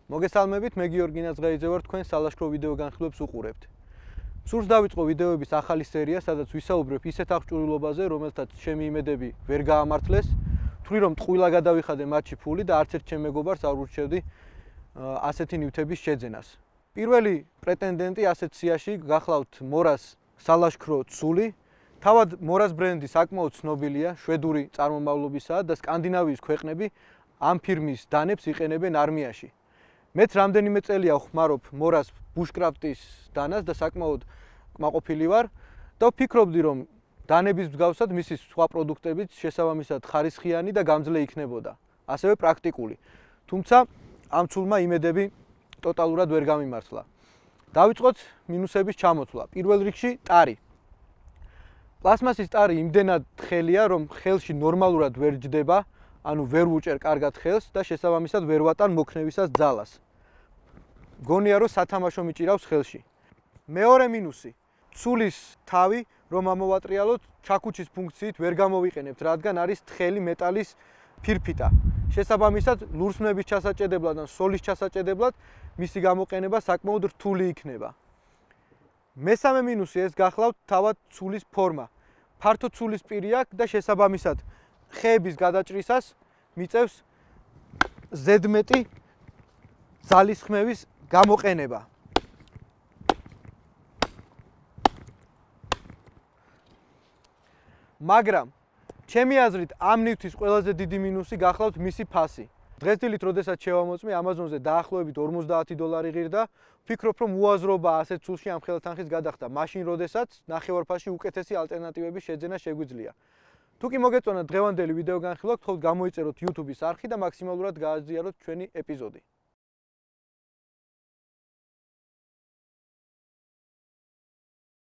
მოგესალმებით, მე გიორგი ნაზღაიძე ვარ, თქვენ სალაშქრო ვიდეო განხილვებს უყურებთ. სურს დავიწყო ვიდეოების ახალი სერია, სადაც ვისაუბრებ ისეთ აღჭურვილობაზე, რომელთაც ჩემი იმედები ვერ გაამართლეს, ვთვლი რომ ტყუილა გადავიხადე მათში ფული და არც ერთ ჩემ მეგობარს არ ურჩევდი ასეთი ნივთების შეძენას. პირველი პრეტენდენტი ასეთ სიაში გახლავთ მორას სალაშქრო ცული. თავად მორას ბრენდი საკმაოდ ცნობილია, შვედური წარმომავლობისაა და სკანდინავიის ქვეყნები ამ ფირმის დანებს იყენებენ არმიაში. მეც რამდენიმე წელია ვხმარობ მორას ბუშკრაფტის დანას და საკმაოდ კმაყოფილი ვარ და ვფიქრობდი რომ დანების მსგავსად მისი სხვა პროდუქტებიც შესაბამისად ხარისხიანი და გამძლე იქნებოდა, ასევე პრაქტიკული. თუმცა ამ ცულმა იმედები ტოტალურად ვერ გამიმართლა. დავიწყოთ მინუსების ჩამოთვლა. პირველ რიგში ტარი. პლასმასის ტარი იმდენად თხელია, რომ ხელში ნორმალურად ვერ ჯდება, ანუ ვერ ვუჭერ კარგად ხელს და შესაბამისად ვერ ვატან მოქნევისას ძალას. გონია რომ სათამაშო მიჭირავს ხელში. მეორე მინუსი. ცულის თავი რომ ამოვატრიალოთ, ჩაქუჩის ფუნქციით ვერ გამოვიყენებთ, რადგან არის თხელი მეტალის ფირფიტა. შესაბამისად ლურსმნების ჩასაჭედებლად ან სოლის ჩასაჭედებლად მისი გამოყენება საკმაოდ რთული იქნება. მესამე მინუსი ეს გახლავთ თავად ცულის ფორმა. ფართო ცულის პირი აქვს და შესაბამისად ხეების გადაჭრისას მიწევს ზედმეტი ძალისხმევის გამოყენება. მაგრამ ჩემი აზრით ამ ნივთის ყველაზე დიდი მინუსი გახლავთ მისი ფასი. დღესდილით როდესაც შევამოწმე Amazon-ზე დაახლოებით $50 ღირდა, ვფიქრობ რომ უაზრობა ასეთ ცულში ამ ხელთანხის გადახდა, მაშინ როდესაც ნახევარფასში უკეთესი ალტერნატივების შეძენა შეგვიძლია. თუ კი მოგეწონათ დღევანდელი ვიდეო განხილვა, გთხოვთ გამოიწეროთ YouTube-ის არხი და მაქსიმალურად გააზიაროთ ჩვენი ეპიზოდი.